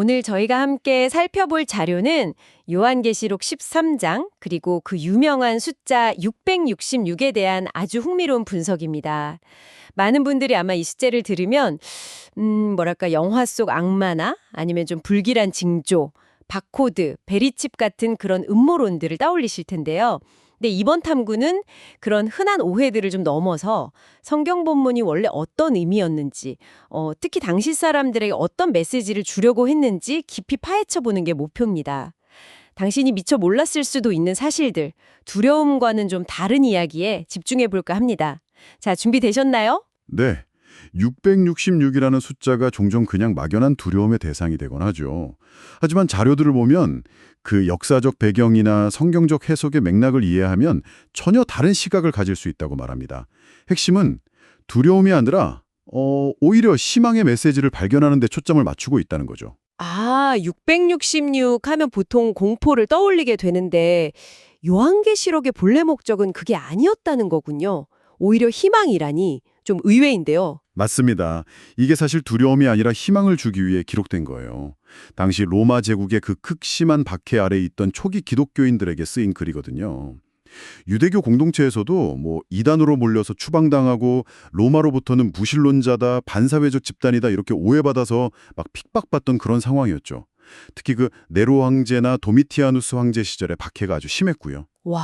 오늘 저희가 함께 살펴볼 자료는 요한계시록 13장 그리고 그 유명한 숫자 666에 대한 아주 흥미로운 분석입니다. 많은 분들이 아마 이 숫자를 들으면 뭐랄까 영화 속 악마나 아니면 좀 불길한 징조, 바코드, 베리칩 같은 그런 음모론들을 떠올리실 텐데요. 근데 이번 탐구는 그런 흔한 오해들을 좀 넘어서 성경 본문이 원래 어떤 의미였는지, 특히 당시 사람들에게 어떤 메시지를 주려고 했는지 깊이 파헤쳐 보는 게 목표입니다. 당신이 미처 몰랐을 수도 있는 사실들, 두려움과는 좀 다른 이야기에 집중해 볼까 합니다. 자, 준비되셨나요? 네, 666이라는 숫자가 종종 그냥 막연한 두려움의 대상이 되곤 하죠. 하지만 자료들을 보면 그 역사적 배경이나 성경적 해석의 맥락을 이해하면 전혀 다른 시각을 가질 수 있다고 말합니다. 핵심은 두려움이 아니라 오히려 희망의 메시지를 발견하는 데 초점을 맞추고 있다는 거죠. 666 하면 보통 공포를 떠올리게 되는데 요한계시록의 본래 목적은 그게 아니었다는 거군요. 오히려 희망이라니 좀 의외인데요. 맞습니다. 이게 사실 두려움이 아니라 희망을 주기 위해 기록된 거예요. 당시 로마 제국의 그 극심한 박해 아래에 있던 초기 기독교인들에게 쓰인 글이거든요. 유대교 공동체에서도 이단으로 몰려서 추방당하고 로마로부터는 무신론자다, 반사회적 집단이다 이렇게 오해받아서 막 핍박받던 그런 상황이었죠. 특히 그 네로 황제나 도미티아누스 황제 시절에 박해가 아주 심했고요. 와,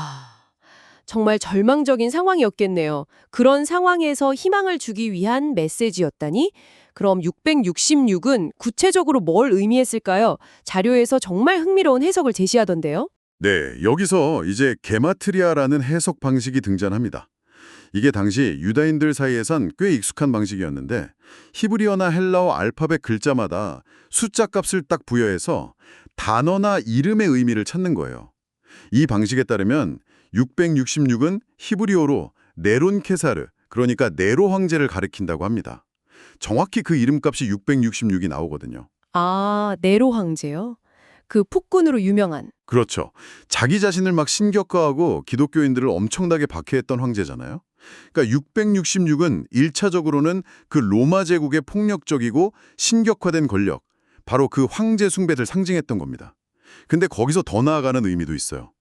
정말 절망적인 상황이었겠네요. 그런 상황에서 희망을 주기 위한 메시지였다니? 그럼 666은 구체적으로 뭘 의미했을까요? 자료에서 정말 흥미로운 해석을 제시하던데요. 네, 여기서 이제 게마트리아라는 해석 방식이 등장합니다. 이게 당시 유다인들 사이에선 꽤 익숙한 방식이었는데 히브리어나 헬라어 알파벳 글자마다 숫자 값을 딱 부여해서 단어나 이름의 의미를 찾는 거예요. 이 방식에 따르면 666은 히브리어로 네론 케사르, 그러니까 네로 황제를 가리킨다고 합니다. 정확히 그 이름값이 666이 나오거든요. 네로 황제요? 그 폭군으로 유명한. 그렇죠. 자기 자신을 막 신격화하고 기독교인들을 엄청나게 박해했던 황제잖아요. 그러니까 666은 1차적으로는 그 로마 제국의 폭력적이고 신격화된 권력, 바로 그 황제 숭배를 상징했던 겁니다. 근데 거기서 더 나아가는 의미도 있어요.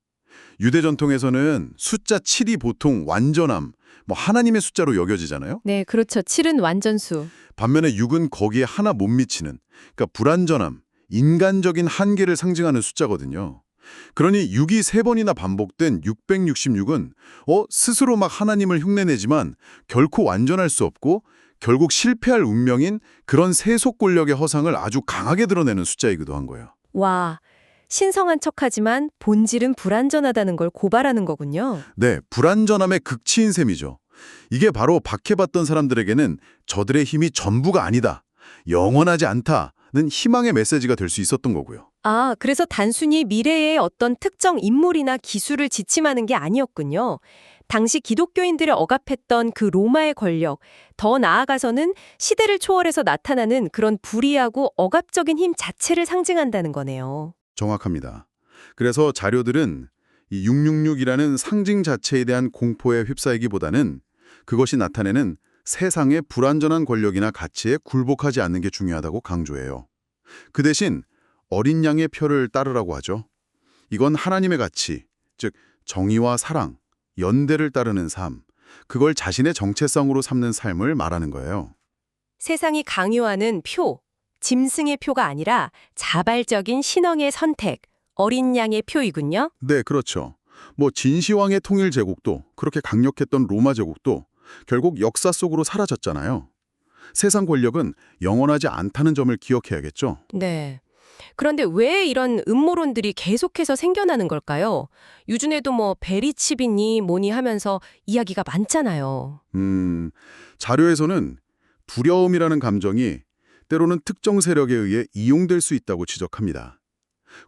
유대 전통에서는 숫자 7이 보통 완전함, 하나님의 숫자로 여겨지잖아요. 네, 그렇죠. 7은 완전수. 반면에 6은 거기에 하나 못 미치는, 그러니까 불완전함, 인간적인 한계를 상징하는 숫자거든요. 그러니 6이 3번이나 반복된 666은 스스로 막 하나님을 흉내내지만 결코 완전할 수 없고 결국 실패할 운명인 그런 세속 권력의 허상을 아주 강하게 드러내는 숫자이기도 한 거예요. 와, 신성한 척하지만 본질은 불완전하다는 걸 고발하는 거군요. 네, 불완전함의 극치인 셈이죠. 이게 바로 박해받던 사람들에게는 저들의 힘이 전부가 아니다, 영원하지 않다는 희망의 메시지가 될 수 있었던 거고요. 그래서 단순히 미래의 어떤 특정 인물이나 기술을 지침하는 게 아니었군요. 당시 기독교인들을 억압했던 그 로마의 권력, 더 나아가서는 시대를 초월해서 나타나는 그런 불의하고 억압적인 힘 자체를 상징한다는 거네요. 정확합니다. 그래서 자료들은 이 666이라는 상징 자체에 대한 공포에 휩싸이기보다는 그것이 나타내는 세상의 불완전한 권력이나 가치에 굴복하지 않는 게 중요하다고 강조해요. 그 대신 어린 양의 표를 따르라고 하죠. 이건 하나님의 가치, 즉 정의와 사랑, 연대를 따르는 삶, 그걸 자신의 정체성으로 삼는 삶을 말하는 거예요. 세상이 강요하는 표, 짐승의 표가 아니라 자발적인 신앙의 선택, 어린 양의 표이군요. 네, 그렇죠. 진시황의 통일 제국도 그렇게 강력했던 로마 제국도 결국 역사 속으로 사라졌잖아요. 세상 권력은 영원하지 않다는 점을 기억해야겠죠. 네. 그런데 왜 이런 음모론들이 계속해서 생겨나는 걸까요? 요즘에도 베리칩이니 뭐니 하면서 이야기가 많잖아요. 자료에서는 두려움이라는 감정이 때로는 특정 세력에 의해 이용될 수 있다고 지적합니다.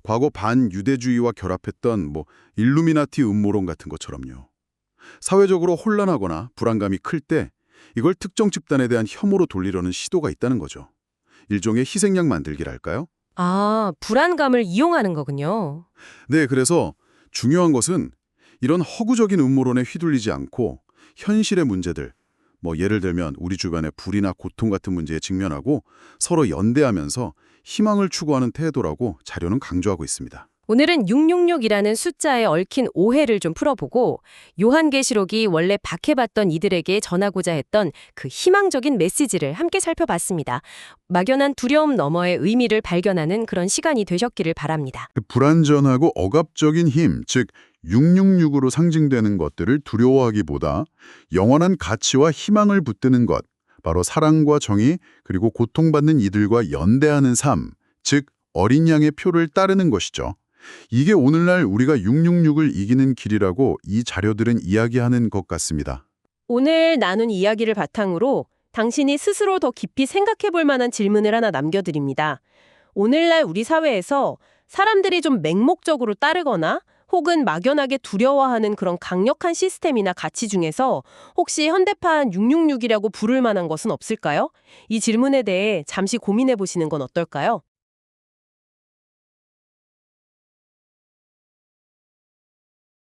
과거 반유대주의와 결합했던 일루미나티 음모론 같은 것처럼요. 사회적으로 혼란하거나 불안감이 클 때 이걸 특정 집단에 대한 혐오로 돌리려는 시도가 있다는 거죠. 일종의 희생양 만들기랄까요? 불안감을 이용하는 거군요. 네, 그래서 중요한 것은 이런 허구적인 음모론에 휘둘리지 않고 현실의 문제들, 뭐 예를 들면 우리 주변의 불이나 고통 같은 문제에 직면하고 서로 연대하면서 희망을 추구하는 태도라고 자료는 강조하고 있습니다. 오늘은 666이라는 숫자에 얽힌 오해를 좀 풀어보고 요한계시록이 원래 박해받던 이들에게 전하고자 했던 그 희망적인 메시지를 함께 살펴봤습니다. 막연한 두려움 너머의 의미를 발견하는 그런 시간이 되셨기를 바랍니다. 그 불완전하고 억압적인 힘, 즉 666으로 상징되는 것들을 두려워하기보다 영원한 가치와 희망을 붙드는 것, 바로 사랑과 정의 그리고 고통받는 이들과 연대하는 삶, 즉 어린 양의 표를 따르는 것이죠. 이게 오늘날 우리가 666을 이기는 길이라고 이 자료들은 이야기하는 것 같습니다. 오늘 나눈 이야기를 바탕으로 당신이 스스로 더 깊이 생각해 볼 만한 질문을 하나 남겨드립니다. 오늘날 우리 사회에서 사람들이 좀 맹목적으로 따르거나 혹은 막연하게 두려워하는 그런 강력한 시스템이나 가치 중에서 혹시 현대판 666이라고 부를 만한 것은 없을까요? 이 질문에 대해 잠시 고민해 보시는 건 어떨까요?